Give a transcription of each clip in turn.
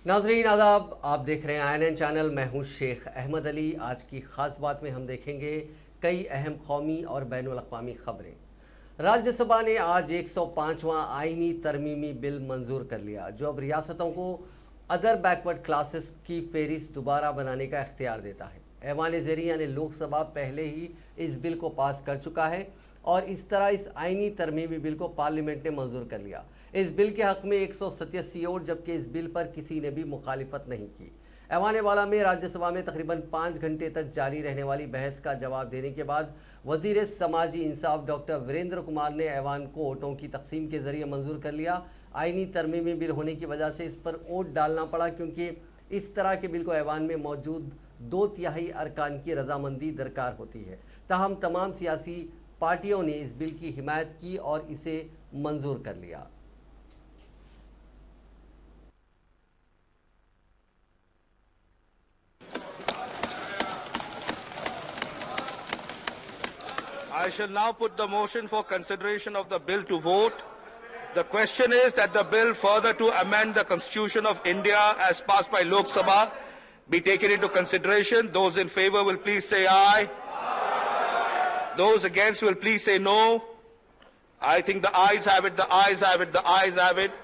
नाजरीन आदाब, आप देख रहे हैं INN चैनल। मैं हूं शेख अहमद अली। आज की खास बात में हम देखेंगे कई अहम कौमी और बैनुल अक़वामी खबरें। राज्यसभा ने आज 105वां आईनी तरमीमी बिल मंजूर कर लिया, जो अब रियासतों को अदर बैकवर्ड क्लासेस की फहरिस्त दोबारा बनाने का इख्तियार देता है। ऐवान ज़ेरी यानी लोकसभा पहले ही इस बिल को पास कर चुका है और इस तरह इस आईनी तरमीमी बिल को पार्लियामेंट ने मंजूर कर लिया। इस बिल के हक़ में 187 वोट, जबकि इस बिल पर किसी ने भी मुखालिफत नहीं की। ऐवान वाला में राज्यसभा में तकरीबन 5 घंटे तक जारी रहने वाली बहस का जवाब देने के बाद वज़ीर समाजी इंसाफ डॉक्टर वीरेंद्र कुमार ने ऐवान को वोटों की तकसीम के ज़रिए मंजूर कर लिया। आईनी तरमीमी बिल होने की वजह से इस पर वोट डालना पड़ा, क्योंकि इस तरह के बिल को ऐवान में मौजूद 2/3 अरकान की रजामंदी दरकार होती है। ताहम तमाम सियासी पार्टियों ने इस बिल की हिमायत की और इसे मंजूर कर लिया। I shall now put the motion for consideration of the bill to vote. The question is that the bill further to amend the Constitution of India as passed by Lok Sabha be taken into consideration. Those in favor will please say aye. Those against will please say no. I think the ayes have it, the ayes have it, the ayes have it.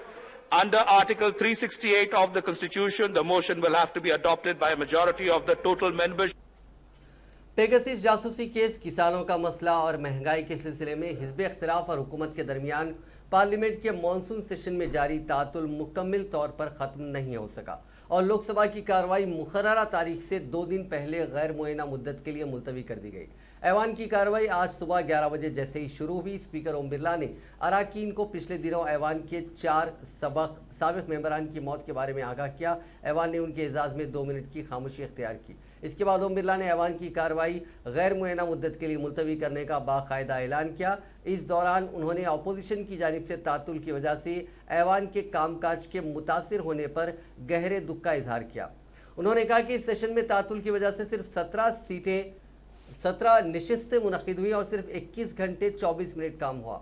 Under Article 368 of the Constitution, the motion will have to be adopted by a majority of the total members. Pegasus जासूसी case, किसानों का मसला और महंगाई के सिलसिले में हिज़्ब इख्तिलाफ और हुकूमत के दरमियान पार्लियामेंट के मानसून सेशन में जारी तातुल मुकम्मल तौर पर ख़त्म नहीं हो सका और लोकसभा की कार्रवाई मुकर्ररा तारीख से 2 दिन पहले गैर मुअय्यना मुद्दत के लिए मुलतवी कर दी गई। ऐवान की कार्रवाई आज सुबह 11 बजे जैसे ही शुरू हुई, स्पीकर ओम बिरला ने अराकीन को पिछले दिनों ऐवान के 4 साबिक मेंबरान की मौत के बारे में आगाह किया। ऐवान ने उनके एजाज़ में 2 मिनट की खामोशी इख्तियार की। इसके बाद ओम बिरला ने ऐवान की कार्रवाई गैर मुअय्यना मुद्दत के लिए मुलतवी करने का बाकायदा ऐलान किया। इस दौरान उन्होंने अपोजिशन की जानिब से तातुल की वजह से ऐवान के कामकाज के मुतासिर होने पर गहरे दुख का इजहार किया। उन्होंने कहा कि इस सेशन में तातुल की वजह से सिर्फ 17 नशिस्तें मुनक़िद हुई और सिर्फ 21 घंटे 24 मिनट काम हुआ,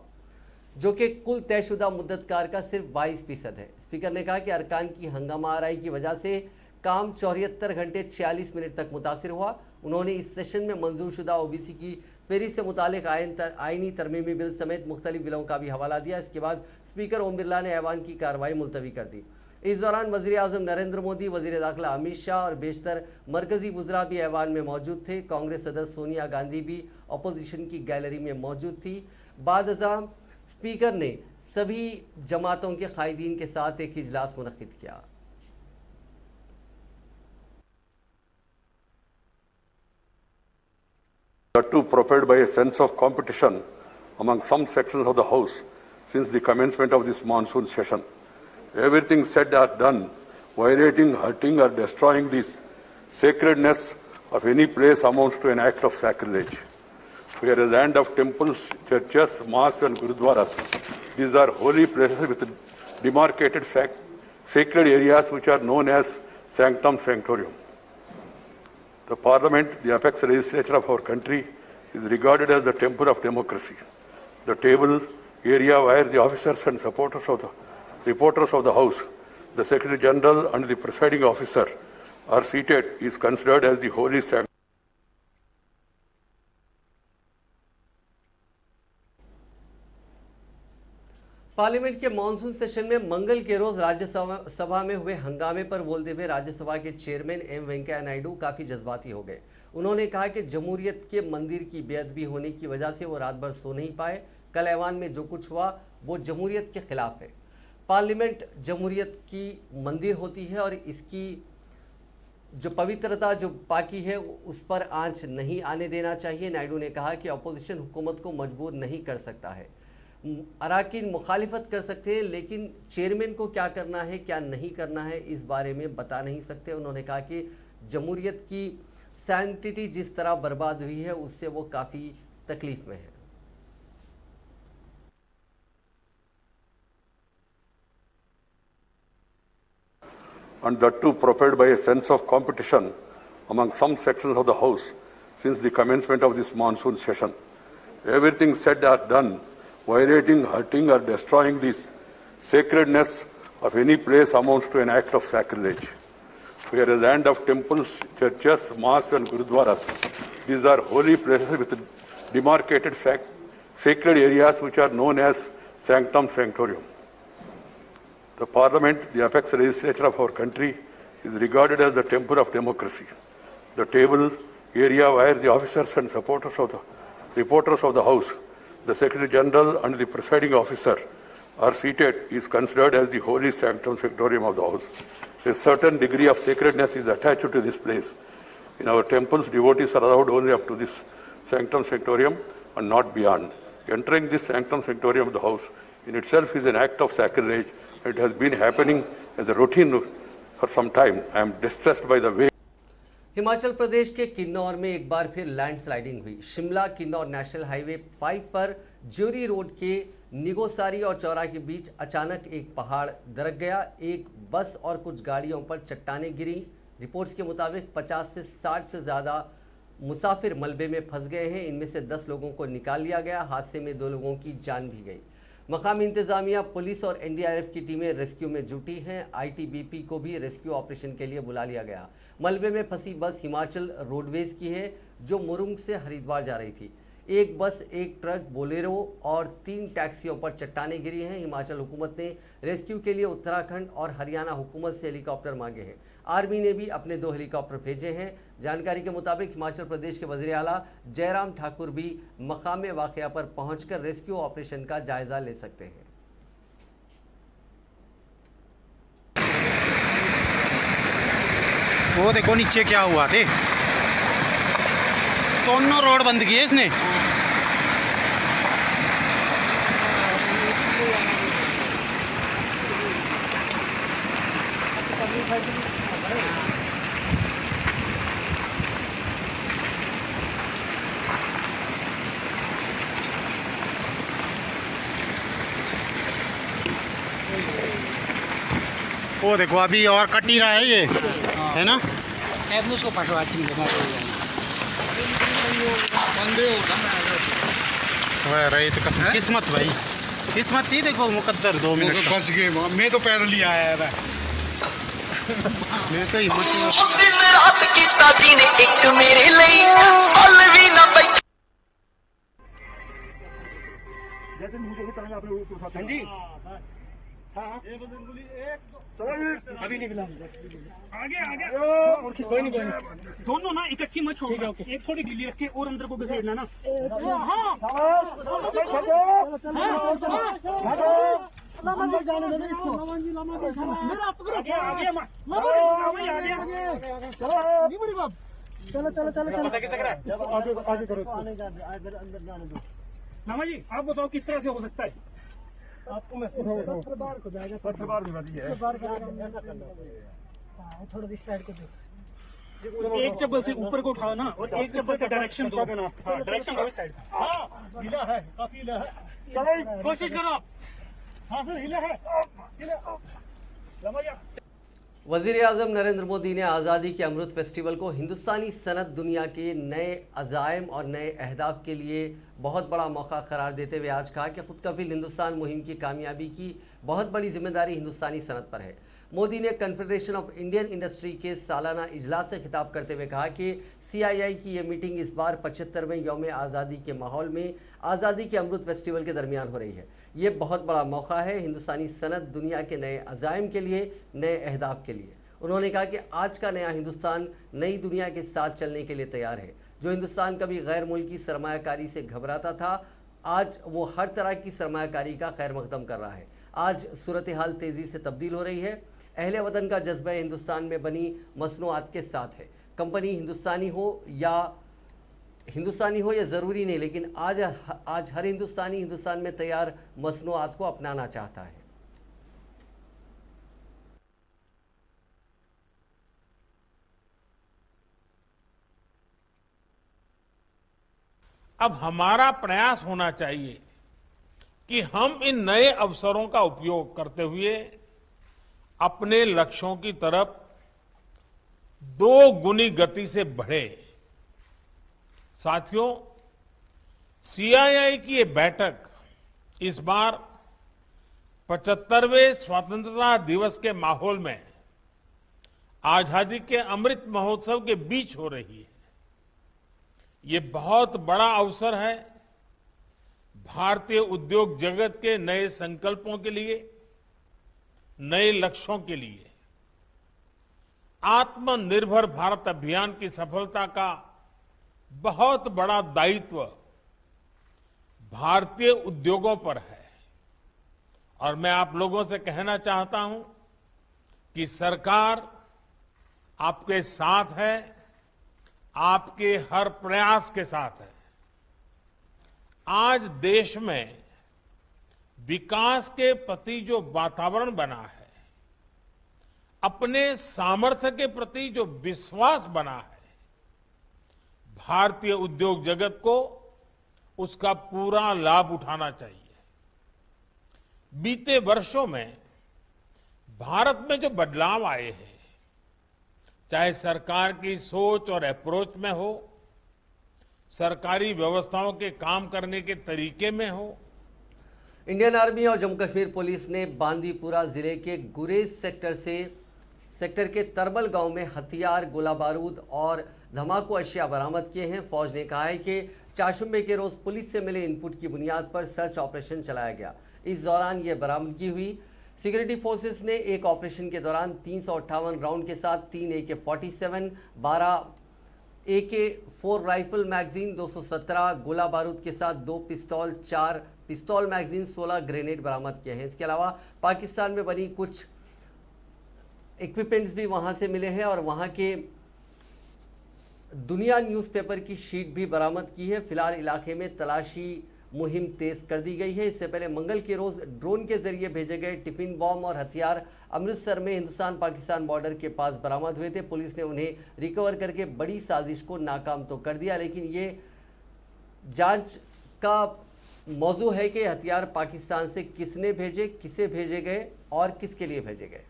जो कि कुल तयशुदा मुद्दतकार का सिर्फ 22% है। स्पीकर ने कहा कि अरकान की हंगामा आराई की वजह से काम 74 घंटे 46 मिनट तक मुतासिर हुआ। उन्होंने इस सेशन में मंजूर शुदा OBC की फहरिस्त से मुतालिक आईनी तरमीमी बिल समेत मुख्तलिफ बिलों का भी हवाला दिया। इसके बाद स्पीकर ओम बिरला ने ऐवान की कार्रवाई मुलतवी कर दी। इस दौरान वज़ीर आज़म नरेंद्र मोदी, वज़ीर दाखिला अमित शाह और बेशतर मरकज़ी वज़रा भी ऐवान में मौजूद थे। कांग्रेस सदर सोनिया गांधी भी अपोजिशन की गैलरी में मौजूद थी। बाद अज़ां स्पीकर ने सभी जमातों के कायदीन के साथ एक इजलास मुनक़िद किया। That too propelled by a sense of competition among some sections of the House since the commencement of this monsoon session. Everything said or done violating, hurting or destroying this sacredness of any place amounts to an act of sacrilege. We are a land of temples, churches, mosques and gurudwaras. These are holy places with demarcated sacred areas which are known as sanctum sanctorum. The Parliament, the apex legislature of our country, is regarded as the temple of democracy. The table area where the officers and reporters of the House, the Secretary General and the presiding officer are seated is considered as the holy sanctum. Parliament के monsoon session में मंगल के रोज राज्यसभा में हुए हंगामे पर बोलते हुए राज्यसभा के चेयरमैन एम वेंकैया नायडू काफ़ी जज्बाती हो गए। उन्होंने कहा कि जमहूरियत के मंदिर की बेअदबी होने की वजह से वो रात भर सो नहीं पाए। कल ऐवान में जो कुछ हुआ वो जमहूरियत के खिलाफ है। पार्लियामेंट जमहूरियत की मंदिर होती है और इसकी जो पवित्रता, जो पाकी है, उस पर आंच नहीं आने देना चाहिए। नायडू ने कहा कि अपोजिशन हुकूमत को मजबूर नहीं कर सकता है। अराकीन मुखालिफत कर सकते हैं, लेकिन चेयरमैन को क्या करना है क्या नहीं करना है इस बारे में बता नहीं सकते। उन्होंने कहा कि जमहूरियत की सैंक्टिटी जिस तरह बर्बाद हुई है उससे वो काफ़ी तकलीफ में है। And that too propelled by a sense of competition among some sections of the House since the commencement of this monsoon session. Everything said or done violating, hurting or destroying this sacredness of any place amounts to an act of sacrilege. We are a land of temples, churches, mosques and gurudwaras. These are holy places with demarcated sacred areas which are known as sanctum sanctorum. The Parliament, the apex legislature of our country, is regarded as the temple of democracy. The table area where the officers and reporters of the House, the Secretary General and the presiding officer are seated is considered as the holy sanctum sanctorum of the House. A certain degree of sacredness is attached to this place. In our temples, devotees are allowed only up to this sanctum sanctorum and not beyond. Entering this sanctum sanctorum of the House in itself is an act of sacrilege. It has been happening as a routine for some time. I am distressed by the way. Himachal Pradesh के किन्नौर में एक बार फिर landsliding हुई। Shimla Kinnaur national highway 5 पर jury road के निगोसारी और चौरा के बीच अचानक एक पहाड़ दरक गया। एक बस और कुछ गाड़ियों पर चट्टानें गिरी। रिपोर्ट्स के मुताबिक 50 से 60 से ज़्यादा मुसाफिर मलबे में फंस गए हैं। इनमें से 10 लोगों को निकाल लिया गया। हादसे में 2 लोगों की जान भी गई। मकामी इंतजामिया, पुलिस और एनडीआरएफ की टीमें रेस्क्यू में जुटी हैं। आईटीबीपी को भी रेस्क्यू ऑपरेशन के लिए बुला लिया गया। मलबे में फंसी बस हिमाचल रोडवेज की है जो मुरुंग से हरिद्वार जा रही थी। एक बस, एक ट्रक, बोलेरो और 3 टैक्सियों पर चट्टानें गिरी हैं। हिमाचल हुकूमत ने रेस्क्यू के लिए उत्तराखंड और हरियाणा हुकूमत से हेलीकॉप्टर मांगे हैं। आर्मी ने भी अपने 2 हेलीकॉप्टर भेजे हैं। जानकारी के मुताबिक हिमाचल प्रदेश के वज़ीर आला जयराम ठाकुर भी मकाम वाक़या पर पहुंचकर रेस्क्यू ऑपरेशन का जायजा ले सकते हैं। वो देखो नीचे क्या हुआ थे, दोनों रोड बंद किए इसने। वो देखो अभी और कट ही रहा है ये, है ना। रही तो किस्मत भाई, किस्मत थी। देखो मुकद्दर 2 मिनट बच गए। मैं तो पैदल ही आया था। मैं तो हिम्मत दिन रात कीता जी ने एक मेरे लिए हल भी ना बैठ। जैसे मुझे ही तरह आपने उठा। हां जी, हां अभी निकला। आगे आगे और किस कोई नहीं दोनों ना इकट्ठी मत छोड़ो। एक थोड़ी ढीली रख के और अंदर को घसीटना ना। अंदर जाने दो इसको। मेरा आप पकड़ो। आगे आगे चलो चलो चलो चलो आगे करो। अंदर जाने दो। मामा जी आप बताओ किस तरह से हो सकता है? आपको मैं पत्थर बाहर को जाएगा। पत्थर बाहर दिखा दिया है। बाहर ऐसा करना। हां थोड़ा इस साइड को दे। एक चप्पल से ऊपर को उठाओ ना और एक चप्पल से डायरेक्शन दो। हां डायरेक्शन दो इस साइड। हां हिला है, काफी हिला है। चलो कोशिश करो। हां सर हिला है, हिला। रमैया वज़ीर आज़म नरेंद्र मोदी ने आज़ादी के अमृत फेस्टिवल को हिंदुस्तानी सनत दुनिया के नए अज़ाइम और नए अहदाफ के लिए बहुत बड़ा मौका करार देते हुए आज कहा कि खुद कफिल हिंदुस्तान मुहिम की कामयाबी की बहुत बड़ी जिम्मेदारी हिंदुस्तानी सनत पर है। मोदी ने कन्फेडरेशन ऑफ इंडियन इंडस्ट्री के सालाना इजलास से खिताब करते हुए कहा कि CII की ये मीटिंग इस बार 75वें यौम आज़ादी के माहौल में आज़ादी के अमृत फेस्टिवल के दरमियान हो रही है। ये बहुत बड़ा मौका है हिंदुस्तानी सनत दुनिया के नए अज़ाइम के लिए, नए अहदाफ के लिए। उन्होंने कहा कि आज का नया हिंदुस्तान नई दुनिया के साथ चलने के लिए तैयार है। जो हिंदुस्तान कभी गैर मुल्की सरमायाकारी से घबराता था, आज वो हर तरह की सरमायाकारी का खैर मकदम कर रहा है। आज सूरत हाल तेज़ी से तब्दील हो रही है। अहले वतन का जज्बा हिंदुस्तान में बनी मसनूआत के साथ है। कंपनी हिंदुस्तानी हो या ज़रूरी नहीं, लेकिन आज हर हिंदुस्तानी हिंदुस्तान में तैयार मसनूआत को अपनाना चाहता है। अब हमारा प्रयास होना चाहिए कि हम इन नए अवसरों का उपयोग करते हुए अपने लक्ष्यों की तरफ 2 गुनी गति से बढ़े। साथियों, CII की ये बैठक इस बार 75वें स्वतंत्रता दिवस के माहौल में आजादी के अमृत महोत्सव के बीच हो रही है। ये बहुत बड़ा अवसर है भारतीय उद्योग जगत के नए संकल्पों के लिए, नए लक्ष्यों के लिए। आत्मनिर्भर भारत अभियान की सफलता का बहुत बड़ा दायित्व भारतीय उद्योगों पर है और मैं आप लोगों से कहना चाहता हूं कि सरकार आपके साथ है, आपके हर प्रयास के साथ है। आज देश में विकास के प्रति जो वातावरण बना है, अपने सामर्थ्य के प्रति जो विश्वास बना है, भारतीय उद्योग जगत को उसका पूरा लाभ उठाना चाहिए। बीते वर्षों में भारत में जो बदलाव आए हैं, चाहे सरकार की सोच और अप्रोच में हो, सरकारी व्यवस्थाओं के काम करने के तरीके में हो। इंडियन आर्मी और जम्मू कश्मीर पुलिस ने बांदीपुरा जिले के गुरेज सेक्टर के तरबल गांव में हथियार, गोला बारूद और धमाकू अशिया बरामद किए हैं। फौज ने कहा है कि चाशुम्बे के रोज पुलिस से मिले इनपुट की बुनियाद पर सर्च ऑपरेशन चलाया गया। इस दौरान यह बरामदगी हुई। सिक्योरिटी फोर्सेस ने एक ऑपरेशन के दौरान 358 राउंड के साथ 3 AK-47, 12 AK-4 राइफल मैगजीन, 217 गोला बारूद के साथ 2 पिस्तौल, 4 पिस्तौल मैगजीन, 16 ग्रेनेड बरामद किए हैं। इसके अलावा पाकिस्तान में बनी कुछ इक्विपमेंट्स भी वहां से मिले हैं और वहां के दुनिया न्यूज़पेपर की शीट भी बरामद की है। फिलहाल इलाके में तलाशी मुहिम तेज कर दी गई है। इससे पहले मंगल के रोज ड्रोन के जरिए भेजे गए टिफिन बॉम्ब और हथियार अमृतसर में हिंदुस्तान पाकिस्तान बॉर्डर के पास बरामद हुए थे। पुलिस ने उन्हें रिकवर करके बड़ी साजिश को नाकाम तो कर दिया, लेकिन ये जांच का मौजू है कि हथियार पाकिस्तान से किसने भेजे, किसे भेजे गए और किसके लिए भेजे गए।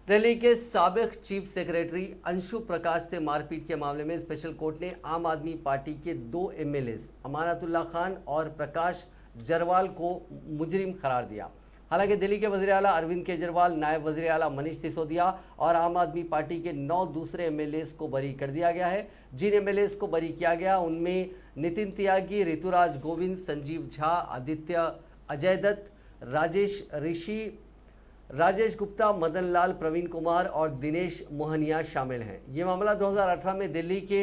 दिल्ली के साबिक चीफ सेक्रेटरी अंशु प्रकाश से मारपीट के मामले में स्पेशल कोर्ट ने आम आदमी पार्टी के 2 MLAs अमानतुल्लाह खान और प्रकाश जरवाल को मुजरिम करार दिया। हालांकि दिल्ली के वज़ीर आला अरविंद केजरीवाल, नायब वज़ीर आला मनीष सिसोदिया और आम आदमी पार्टी के 9 दूसरे MLAs को बरी कर दिया गया है। जिन MLAs को बरी किया गया उनमें नितिन त्यागी, ऋतुराज गोविंद, संजीव झा, आदित्य, अजय दत्त, राजेश ऋषि, राजेश गुप्ता, मदन लाल, प्रवीण कुमार और दिनेश मोहनिया शामिल हैं। ये मामला 2018 में दिल्ली के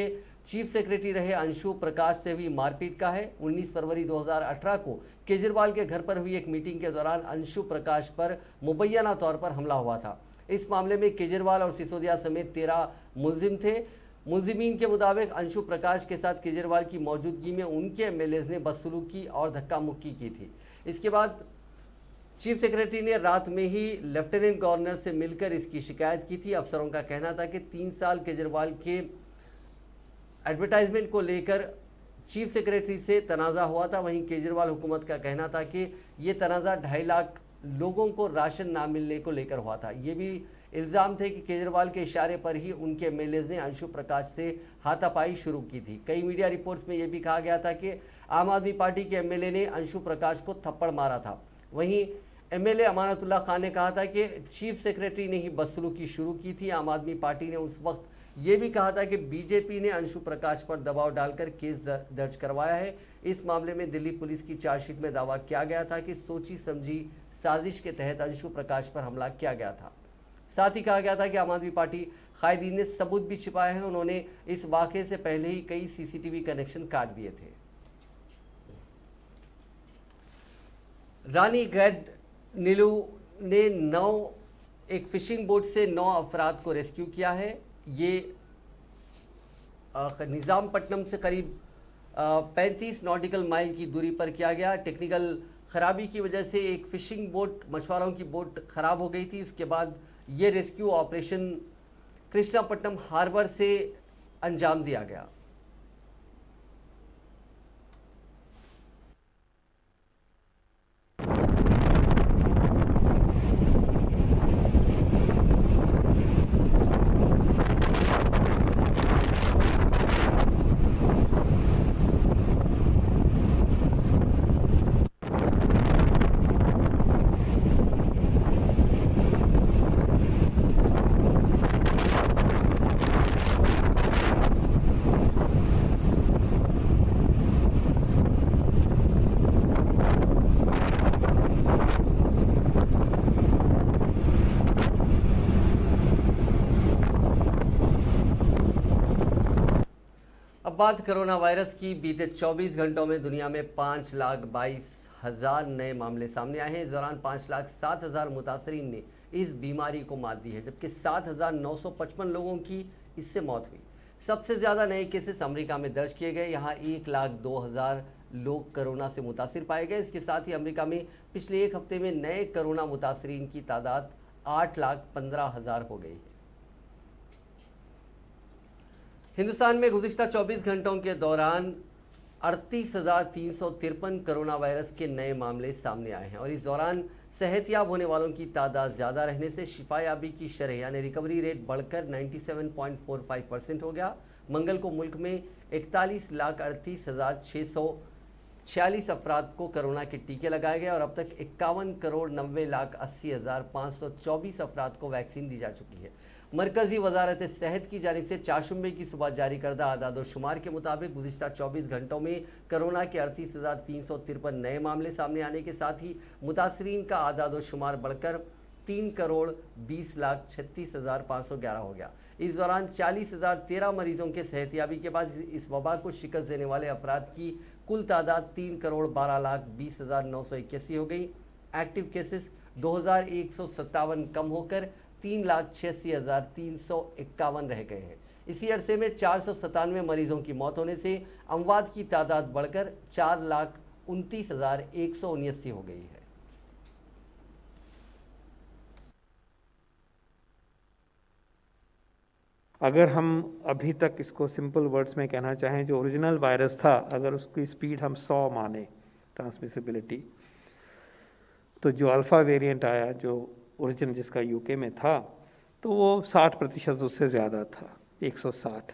चीफ सेक्रेटरी रहे अंशु प्रकाश से हुई मारपीट का है। 19 फरवरी 2018 को केजरीवाल के घर पर हुई एक मीटिंग के दौरान अंशु प्रकाश पर मुबैना तौर पर हमला हुआ था। इस मामले में केजरीवाल और सिसोदिया समेत 13 मुलजिम थे। मुलजिमीन के मुताबिक अंशु प्रकाश के साथ केजरीवाल की मौजूदगी में उनके MLAs ने बदसलूकी और धक्का मुक्की की थी। इसके बाद चीफ सेक्रेटरी ने रात में ही लेफ्टिनेंट गवर्नर से मिलकर इसकी शिकायत की थी। अफसरों का कहना था कि 3 साल केजरीवाल के एडवर्टाइजमेंट को लेकर चीफ सेक्रेटरी से तनाज़ा हुआ था। वहीं केजरीवाल हुकूमत का कहना था कि ये तनाज़ा 2.5 लाख लोगों को राशन ना मिलने को लेकर हुआ था। ये भी इल्ज़ाम थे कि केजरीवाल के इशारे पर ही उनके MLAs ने अंशु प्रकाश से हाथापाई शुरू की थी। कई मीडिया रिपोर्ट्स में यह भी कहा गया था कि आम आदमी पार्टी के MLA ने अंशु प्रकाश को थप्पड़ मारा था। वहीं MLA अमानतुल्लाह खान ने कहा था कि चीफ सेक्रेटरी ने ही बदसलूकी शुरू की थी। आम आदमी पार्टी ने उस वक्त ये भी कहा था कि बीजेपी ने अंशु प्रकाश पर दबाव डालकर केस दर्ज करवाया है। इस मामले में दिल्ली पुलिस की चार्जशीट में दावा किया गया था कि सोची समझी साजिश के तहत अंशु प्रकाश पर हमला किया गया था। साथ ही कहा गया था कि आम आदमी पार्टी कायदीन ने सबूत भी छिपाए हैं। उन्होंने इस वाक़े से पहले ही कई CCTV कनेक्शन काट दिए थे। रानी गैद नीलू ने एक फिशिंग बोट से 9 अफराद को रेस्क्यू किया है। ये निज़ामपट्टनम से करीब 35 नॉटिकल माइल की दूरी पर किया गया। टेक्निकल खराबी की वजह से एक फिशिंग बोट, मछुआरों की बोट खराब हो गई थी। उसके बाद ये रेस्क्यू ऑपरेशन कृष्णापट्टनम हार्बर से अंजाम दिया गया। बात कोरोना वायरस की। बीते 24 घंटों में दुनिया में 5,22,000 नए मामले सामने आए हैं। इस दौरान 5,07,000 मुतासरीन ने इस बीमारी को मात दी है, जबकि 7,955 लोगों की इससे मौत हुई। सबसे ज़्यादा नए केसेस अमेरिका में दर्ज किए गए। यहाँ 1,02,000 लोग कोरोना से मुतासिर पाए गए। इसके साथ ही अमेरिका में पिछले एक हफ्ते में नए कोरोना मुतासरीन की तादाद 8,15,000 हो गई है। हिंदुस्तान में गुज़िश्ता 24 घंटों के दौरान 38,353 कोरोना वायरस के नए मामले सामने आए हैं और इस दौरान सेहतयाब होने वालों की तादाद ज़्यादा रहने से शिफायाबी की शरह यानी रिकवरी रेट बढ़कर 97.45% हो गया। मंगल को मुल्क में 41,38,646 अफराद को कोरोना के टीके लगाए गए और अब तक 51,90,80,524 अफराद को वैक्सीन दी जा चुकी है। मरकजी वजारत सेहत की जानिब से चारशंबे की सुबह जारी करदा आदाद-ओ-शुमार के मुताबिक गुज़िश्ता 24 घंटों में कोरोना के 38,353 नए मामले सामने आने के साथ ही मुतासरीन का आदाद-ओ-शुमार बढ़कर 3,20,36,511 हो गया। इस दौरान 40,013 मरीजों के सेहतयाबी के बाद इस वबा को शिकस्त देने वाले अफराद की कुल तादाद 3,12,20,981 हो गई। एक्टिव केसेस 2,157 कम होकर 3,86,351 रह गए हैं। इसी अरसे में 497 मरीजों की मौत होने से अमवात की तादाद बढ़कर 4,29,179 हो गई है। अगर हम अभी तक इसको सिंपल वर्ड्स में कहना चाहें, जो ओरिजिनल वायरस था, अगर उसकी स्पीड हम 100 माने ट्रांसमिसिबिलिटी, तो जो अल्फ़ा वेरिएंट आया, जो ओरिजिन जिसका यूके में था, तो वो 60% उससे ज़्यादा था, 160।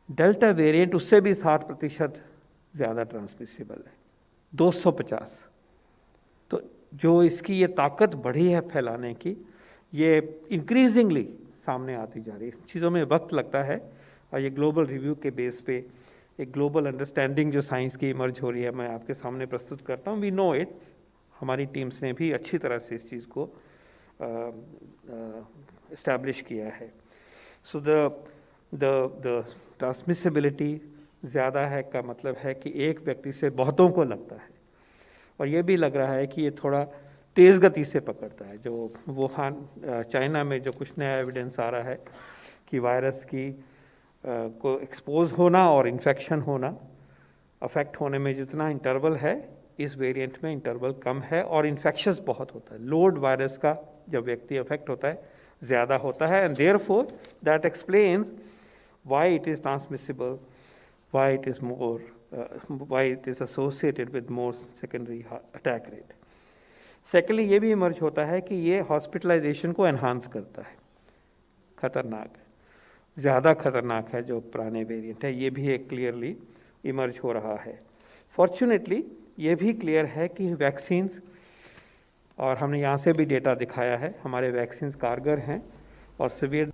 डेल्टा वेरिएंट उससे भी 60% ज़्यादा ट्रांसमिसिबल है, 250। तो जो इसकी ये ताकत बढ़ी है फैलाने की, ये इंक्रीजिंगली सामने आती जा रही है। इन चीज़ों में वक्त लगता है और ये ग्लोबल रिव्यू के बेस पे एक ग्लोबल अंडरस्टैंडिंग जो साइंस की इमर्ज हो रही है, मैं आपके सामने प्रस्तुत करता हूँ। वी नो इट, हमारी टीम्स ने भी अच्छी तरह से इस चीज़ को इस्टेब्लिश किया है। सो द ट्रांसमिसिबिलिटी ज़्यादा है का मतलब है कि एक व्यक्ति से बहुतों को लगता है, और ये भी लग रहा है कि ये थोड़ा तेज़ गति से पकड़ता है। जो वुहान चाइना में जो कुछ नया एविडेंस आ रहा है कि वायरस की को एक्सपोज होना और इन्फेक्शन होना, अफेक्ट होने में जितना इंटरवल है, इस वेरिएंट में इंटरवल कम है और इन्फेक्शस बहुत होता है। लोड वायरस का जब व्यक्ति अफेक्ट होता है ज़्यादा होता है, and therefore that explains why it is transmissible, why it is more, why it is associated with more secondary attack rate. Secondly ये भी इमर्ज होता है कि ये हॉस्पिटलाइजेशन को एनहांस करता है, ख़तरनाक है, ज़्यादा ख़तरनाक है जो पुराने वेरिएंट है। ये भी एक क्लियरली इमर्ज हो रहा है। फॉर्चुनेटली ये भी क्लियर है कि वैक्सीन्स, और हमने यहाँ से भी डेटा दिखाया है, हमारे वैक्सीन्स कारगर हैं और सीवियर।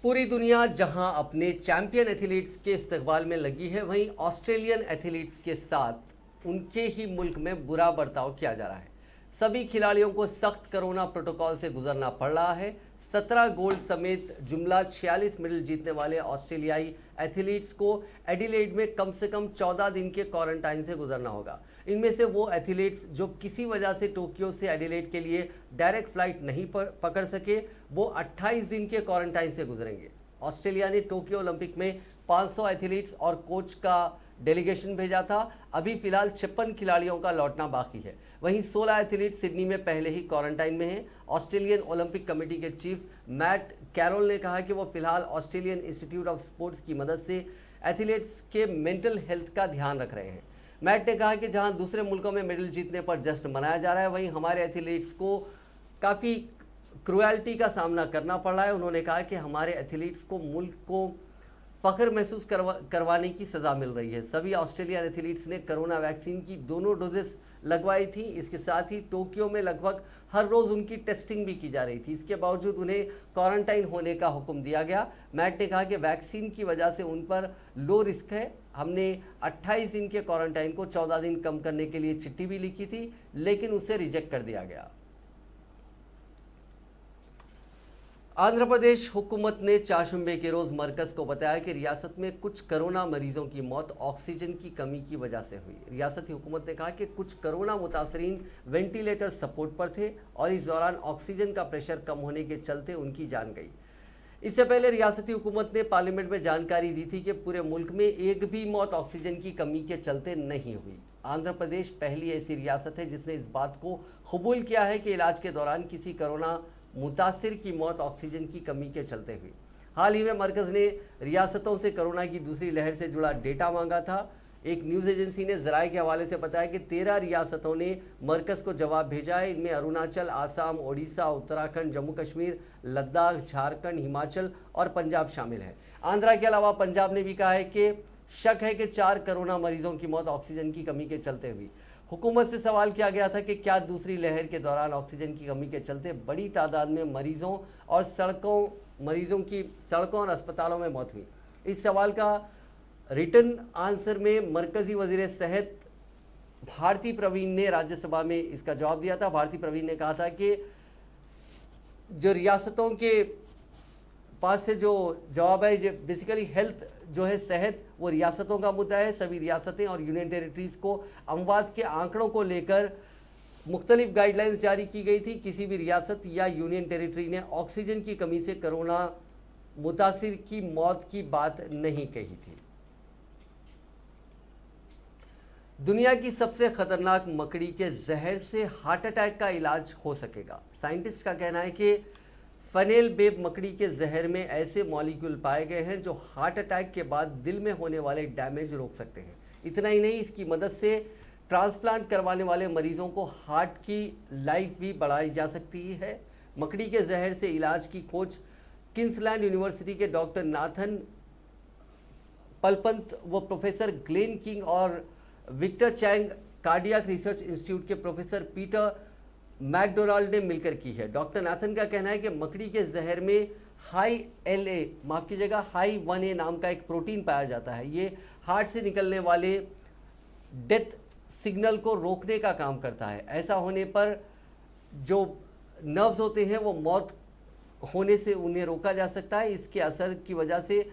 पूरी दुनिया जहां अपने चैंपियन एथलीट्स के इस्तकबाल में लगी है, वहीं ऑस्ट्रेलियन एथलीट्स के साथ उनके ही मुल्क में बुरा बर्ताव किया जा रहा है। सभी खिलाड़ियों को सख्त कोरोना प्रोटोकॉल से गुजरना पड़ रहा है। 17 गोल्ड समेत जुमला 46 मेडल जीतने वाले ऑस्ट्रेलियाई एथलीट्स को एडिलेड में कम से कम 14 दिन के क्वारंटाइन से गुजरना होगा। इनमें से वो एथलीट्स जो किसी वजह से टोक्यो से एडिलेड के लिए डायरेक्ट फ्लाइट नहीं पकड़ सके, वो 28 दिन के क्वारंटाइन से गुजरेंगे। ऑस्ट्रेलिया ने टोक्यो ओलंपिक में 500 एथलीट्स और कोच का डेलीगेशन भेजा था। अभी फिलहाल 56 खिलाड़ियों का लौटना बाकी है। वहीं 16 एथलीट सिडनी में पहले ही क्वारंटाइन में हैं। ऑस्ट्रेलियन ओलंपिक कमेटी के चीफ मैट कैरोल ने कहा कि वो फिलहाल ऑस्ट्रेलियन इंस्टीट्यूट ऑफ स्पोर्ट्स की मदद से एथलीट्स के मेंटल हेल्थ का ध्यान रख रहे हैं। मैट ने कहा कि जहां दूसरे मुल्कों में मेडल जीतने पर जश्न मनाया जा रहा है, वहीं हमारे एथलीट्स को काफ़ी क्रुएल्टी का सामना करना पड़ रहा है। उन्होंने कहा कि हमारे एथलीट्स को मुल्क को फ़ख्र महसूस करवाने की सज़ा मिल रही है। सभी ऑस्ट्रेलियन एथलीट्स ने कोरोना वैक्सीन की दोनों डोजेस लगवाई थी। इसके साथ ही टोक्यो में लगभग हर रोज़ उनकी टेस्टिंग भी की जा रही थी। इसके बावजूद उन्हें क्वारंटाइन होने का हुक्म दिया गया। मैट ने कहा कि वैक्सीन की वजह से उन पर लो रिस्क है। हमने 28 दिन के क्वारंटाइन को 14 दिन कम करने के लिए चिट्ठी भी लिखी थी, लेकिन उसे रिजेक्ट कर दिया गया। आंध्र प्रदेश हुकूमत ने चाशुम्बे के रोज मरकज को बताया कि रियासत में कुछ कोरोना मरीजों की मौत ऑक्सीजन की कमी की वजह से हुई। रियासती हुकूमत ने कहा कि कुछ कोरोना मुतासरीन वेंटिलेटर सपोर्ट पर थे और इस दौरान ऑक्सीजन का प्रेशर कम होने के चलते उनकी जान गई। इससे पहले रियासती हुकूमत ने पार्लियामेंट में जानकारी दी थी कि पूरे मुल्क में एक भी मौत ऑक्सीजन की कमी के चलते नहीं हुई। आंध्र प्रदेश पहली ऐसी रियासत है जिसने इस बात को कबूल किया है कि इलाज के दौरान किसी कोरोना मुतासिर की मौत ऑक्सीजन की कमी के चलते हुई। हाल ही में मरकज ने रियासतों से कोरोना की दूसरी लहर से जुड़ा डेटा मांगा था। एक न्यूज़ एजेंसी ने ज़राए के हवाले से बताया कि 13 रियासतों ने मरकज को जवाब भेजा है। इनमें अरुणाचल, आसाम, ओडिशा, उत्तराखंड, जम्मू कश्मीर, लद्दाख, झारखंड, हिमाचल और पंजाब शामिल है। आंध्रा के अलावा पंजाब ने भी कहा है कि शक है कि 4 कोरोना मरीजों की मौत ऑक्सीजन की कमी के चलते हुई। हुकूमत से सवाल किया गया था कि क्या दूसरी लहर के दौरान ऑक्सीजन की कमी के चलते बड़ी तादाद में मरीजों की सड़कों और अस्पतालों में मौत हुई। इस सवाल का रिटर्न आंसर में मरकजी वजीर सेहत भारती प्रवीण ने राज्यसभा में इसका जवाब दिया था। भारती प्रवीण ने कहा था कि जो रियासतों के पास से जो जवाब है, बेसिकली हेल्थ जो है, सेहत, वो रियासतों का मुद्दा है। सभी रियासतें और यूनियन टेरिटरीज़ को अमवात के आंकड़ों को लेकर मुख्तलिफ गाइडलाइंस जारी की गई थी। किसी भी रियासत या यूनियन टेरिटरी ने ऑक्सीजन की कमी से कोरोना मुतासिर की मौत की बात नहीं कही थी। दुनिया की सबसे खतरनाक मकड़ी के जहर से हार्ट अटैक का इलाज हो सकेगा। साइंटिस्ट का कहना है कि फनेल बेब मकड़ी के जहर में ऐसे मॉलिक्यूल पाए गए हैं जो हार्ट अटैक के बाद दिल में होने वाले डैमेज रोक सकते हैं। इतना ही नहीं, इसकी मदद से ट्रांसप्लांट करवाने वाले मरीजों को हार्ट की लाइफ भी बढ़ाई जा सकती है। मकड़ी के जहर से इलाज की खोज किंग्सलैंड यूनिवर्सिटी के डॉक्टर नाथन पलपंत व प्रोफेसर ग्लेन किंग और Victor Chang cardiac research institute के प्रोफेसर पीटर मैकडोनाल्ड ने मिलकर की है। डॉक्टर नाथन का कहना है कि मकड़ी के जहर में हाई 1A नाम का एक प्रोटीन पाया जाता है। ये हार्ट से निकलने वाले डेथ सिग्नल को रोकने का काम करता है। ऐसा होने पर जो नर्व्स होते हैं वो मौत होने से उन्हें रोका जा सकता है। इसके असर की वजह से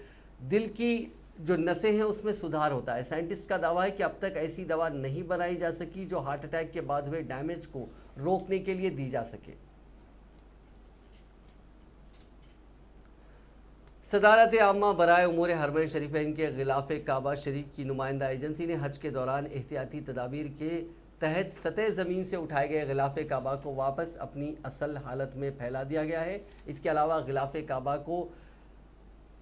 दिल की जो नसें हैं उसमें सुधार होता है। साइंटिस्ट का दावा है कि अब तक ऐसी दवा नहीं बनाई जा सकी जो हार्ट अटैक के बाद हुए डैमेज को रोकने के लिए दी जा सके। सदारत आम्मा बराए उमूर हरमैन शरीफैन के गिलाफ काबा शरीफ की नुमाइंदा एजेंसी ने हज के दौरान एहतियाती तदाबीर के तहत सतह ज़मीन से उठाए गए गिलाफ काबा को वापस अपनी असल हालत में फैला दिया गया है। इसके अलावा गिलाफ काबा को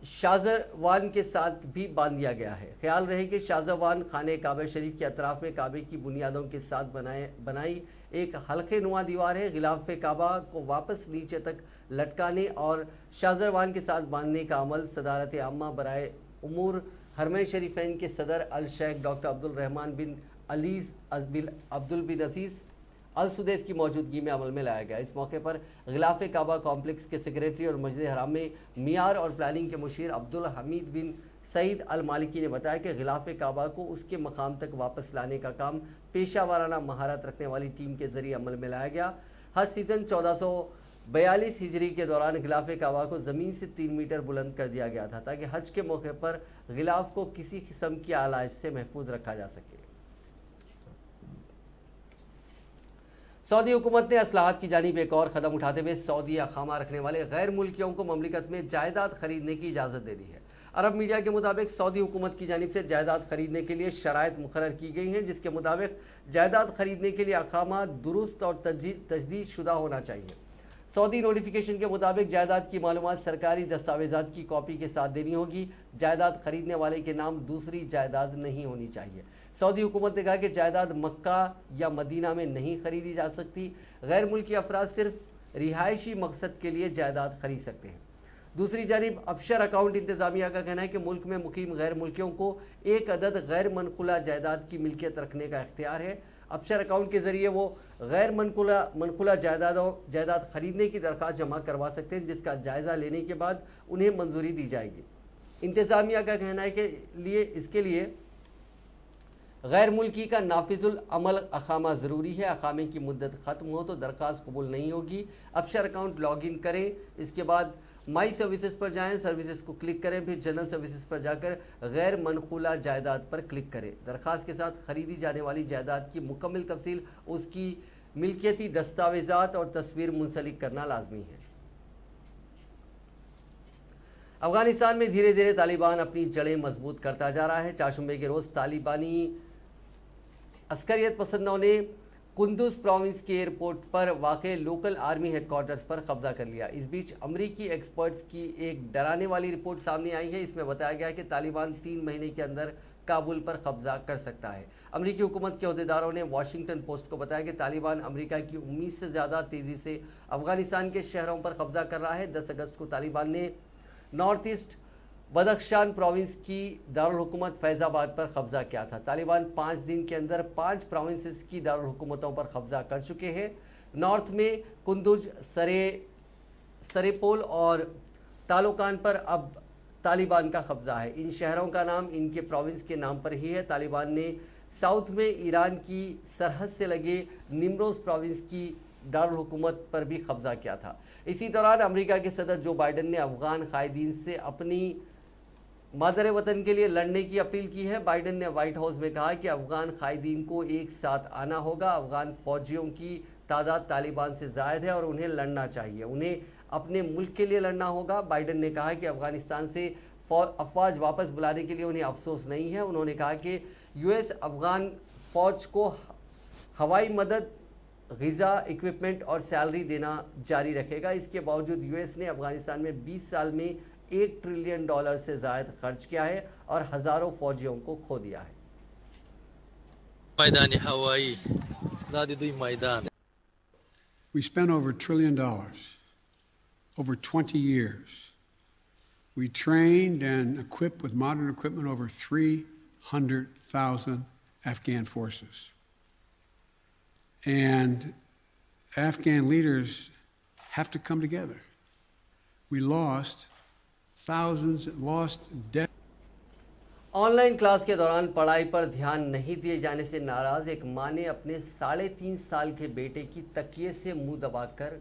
शाज़रवान के साथ भी बांध दिया गया है। ख्याल रहे कि शाज़रवान खाने काबा शरीफ के अतराफ़ में काबे की बुनियादों के साथ बनाई एक हल्के नुमा दीवार है। गिलाफ काबा को वापस नीचे तक लटकाने और शाज़रवान के साथ बांधने का अमल सदारत आम्मा बराए उमूर हरमैन शरीफैन के सदर अल शेख डॉक्टर अब्दुल रहमान बिन अब्दुल बिन अजीज़ अल सुदैस की मौजूदगी में अमल में लाया गया। इस मौके पर गिलाफ काबा कॉम्प्लेक्स के सेक्रेटरी और मस्जिद हराम में मियार और प्लानिंग के मुशीर अब्दुल हमीद बिन सईद अल मालिकी ने बताया कि गिलाफ काबा को उसके मकाम तक वापस लाने का काम पेशा महारत रखने वाली टीम के जरिए अमल में लाया गया। हज सीज़न 1442 हिजरी के दौरान गिलाफ काबा को ज़मीन से 3 मीटर बुलंद कर दिया गया था ताकि हज के मौके पर गिलाफ को किसी किस्म की आलाइश से महफूज रखा जा सके। सऊदी हुकूमत ने असलाहत की जानिब एक और कदम उठाते हुए सऊदी अखामा रखने वाले गैर मुल्कियों को ममलिकत में जायदाद खरीदने की इजाज़त दे दी है। अरब मीडिया के मुताबिक सऊदी हुकूमत की जानिब से जायदाद खरीदने के लिए शराइत मुकर्रर की गई हैं, जिसके मुताबिक जायदाद खरीदने के लिए अखामा दुरुस्त और तजदीद शुदा होना चाहिए। सऊदी नोटिफिकेशन के मुताबिक जायदाद की मालूमात सरकारी दस्तावेजात की कॉपी के साथ देनी होगी। जायदाद खरीदने वाले के नाम दूसरी जायदाद नहीं होनी चाहिए। सऊदी हुकूमत ने कहा कि जायदाद मक्का या मदीना में नहीं खरीदी जा सकती। गैर मुल्की अफराद सिर्फ रिहायशी मकसद के लिए जायदाद खरीद सकते हैं। दूसरी जानिब अफशर अकाउंट इंतज़ामिया का कहना है कि मुल्क में मुकीम गैर मुल्कियों को एक अदद गैर मनकुला जायदाद की मिल्कियत रखने का इख्तियार है। अफशर अकाउंट के ज़रिए वो गैर मनकुला जायदाद खरीदने की दरख्वास्त जमा करवा सकते हैं, जिसका जायज़ा लेने के बाद उन्हें मंजूरी दी जाएगी। इंतज़ामिया का कहना है कि इसके लिए गैर मुल्की का नाफिजुल अमल अखामा ज़रूरी है। अखामे की मुद्दत ख़त्म हो तो दरख्वास्त कबूल नहीं होगी। अफशर अकाउंट लॉगिन करें, इसके बाद माई सर्विसेज पर जाएं, सर्विसेज को क्लिक करें, फिर जनरल सर्विसेज पर जाकर गैर मनकूला जायदाद पर क्लिक करें। दरखास्त के साथ खरीदी जाने वाली जायदाद की मुकम्मल तफसील, उसकी मिल्कियती दस्तावेजात और तस्वीर मुंसलिक करना लाजमी है। अफगानिस्तान में धीरे धीरे तालिबान अपनी जड़ें मजबूत करता जा रहा है। चारशंबे के रोज तालिबानी अस्करियत पसंदों ने कुंदुज प्रोविंस के एयरपोर्ट पर वाक़े लोकल आर्मी हेडक्वार्टर्स पर कब्जा कर लिया। इस बीच अमरीकी एक्सपर्ट्स की एक डराने वाली रिपोर्ट सामने आई है। इसमें बताया गया है कि तालिबान 3 महीने के अंदर काबुल पर कब्जा कर सकता है। अमरीकी हुकूमत के अहदेदारों ने वॉशिंगटन पोस्ट को बताया कि तालिबान अमेरिका की उम्मीद से ज़्यादा तेज़ी से अफगानिस्तान के शहरों पर कब्जा कर रहा है। 10 अगस्त को तालिबान ने नॉर्थ ईस्ट बदख्शान प्रोविंस की दारुल हुकूमत फैज़ाबाद पर कब्जा किया था। तालिबान 5 दिन के अंदर 5 प्रोविंसेस की दारुल हुकूमतों पर कब्जा कर चुके हैं। नॉर्थ में कुंदुज, सरेपोल और तालोकान पर अब तालिबान का कब्जा है। इन शहरों का नाम इनके प्रोविंस के नाम पर ही है। तालिबान ने साउथ में ईरान की सरहद से लगे निम्रोज प्रोविंस की दारुल हुकूमत पर भी कब्जा किया था। इसी दौरान अमेरिका के सदर जो बाइडन ने अफगान कायदीन से अपनी मादर वतन के लिए लड़ने की अपील की है। बाइडन ने व्हाइट हाउस में कहा कि अफगान कायदीन को एक साथ आना होगा। अफगान फौजियों की तादाद तालिबान से ज़ायद है और उन्हें लड़ना चाहिए, उन्हें अपने मुल्क के लिए लड़ना होगा। बाइडन ने कहा कि अफगानिस्तान से अफवाज वापस बुलाने के लिए उन्हें अफसोस नहीं है। उन्होंने कहा कि यूएस अफगान फ़ौज को हवाई मदद, ग़िज़ा, इक्विपमेंट और सैलरी देना जारी रखेगा। इसके बावजूद यूएस ने अफगानिस्तान में 20 साल में $1 ट्रिलियन से ज़ायद खर्च किया है और हज़ारों फौजियों को खो दिया है। मैदान हवाई दादी दुई मैदान। We spent over $1 trillion over 20 years. We trained and equipped with modern equipment over 300,000 Afghan forces. And Afghan leaders have to come together. We lost thousands, lost death. Online class के दौरान पढ़ाई पर ध्यान नहीं दिए जाने से नाराज एक मां ने अपने 3.5 साल के बेटे की तकिए से मुंह दबाकर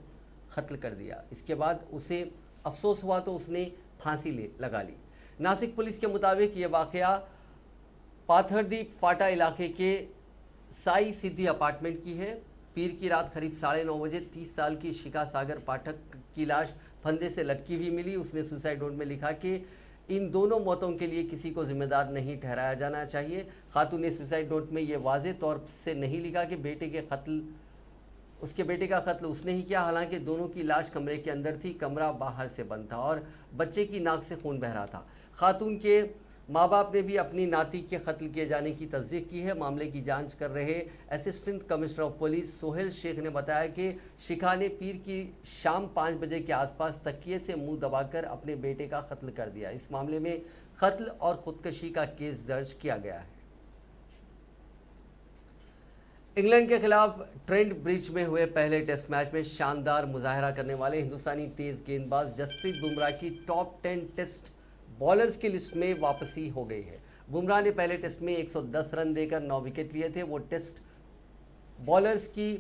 कत्ल कर दिया। इसके बाद उसे अफसोस हुआ तो उसने फांसी लगा ली। नासिक पुलिस के मुताबिक ये वाकया पाथरदीप फाटा इलाके के साई सिद्धि अपार्टमेंट की है। पीर की रात करीब 9:30 बजे 30 साल की शिखा सागर पाठक की लाश फंदे से लटकी हुई मिली। उसने सुसाइड नोट में लिखा कि इन दोनों मौतों के लिए किसी को जिम्मेदार नहीं ठहराया जाना चाहिए। खातून ने सुसाइड नोट में ये वाज़ेह तौर से नहीं लिखा कि उसके बेटे का कत्ल उसने ही किया। हालांकि दोनों की लाश कमरे के अंदर थी, कमरा बाहर से बंद था और बच्चे की नाक से खून बह रहा था। खातून के माँ बाप ने भी अपनी नाती के कत्ल किए जाने की तस्दीक की है। मामले की जांच कर रहे assistant commissioner of police Sohail Shaikh ने बताया कि शिखा ने पीर की शाम 5 बजे के आसपास तकिए से मुंह दबाकर अपने बेटे का कत्ल कर दिया। इस मामले में कत्ल और खुदकशी का केस दर्ज किया गया है। इंग्लैंड के खिलाफ ट्रेंट ब्रिज में हुए पहले टेस्ट मैच में शानदार मुजाहरा करने वाले हिंदुस्तानी तेज गेंदबाज जसप्रीत बुमराह की टॉप 10 टेस्ट बॉलर्स की लिस्ट में वापसी हो गई है। बुमराह ने पहले टेस्ट में 110 रन देकर 9 विकेट लिए थे। वो टेस्ट बॉलर्स की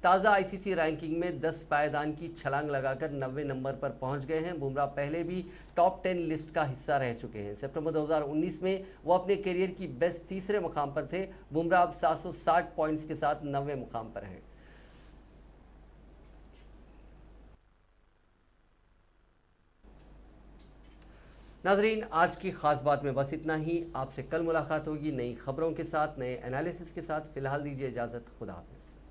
ताज़ा आईसीसी रैंकिंग में 10 पायदान की छलांग लगाकर 90 नंबर पर पहुंच गए हैं। बुमराह पहले भी टॉप 10 लिस्ट का हिस्सा रह चुके हैं। सितंबर 2019 में वो अपने करियर की बेस्ट तीसरे मुकाम पर थे। बुमराह अब 760 पॉइंट्स के साथ 90वें मुकाम पर हैं। नाजरीन, आज की खास बात में बस इतना ही। आपसे कल मुलाकात होगी नई खबरों के साथ, नए एनालिसिस के साथ। फिलहाल दीजिए इजाज़त। खुदा हाफिज़।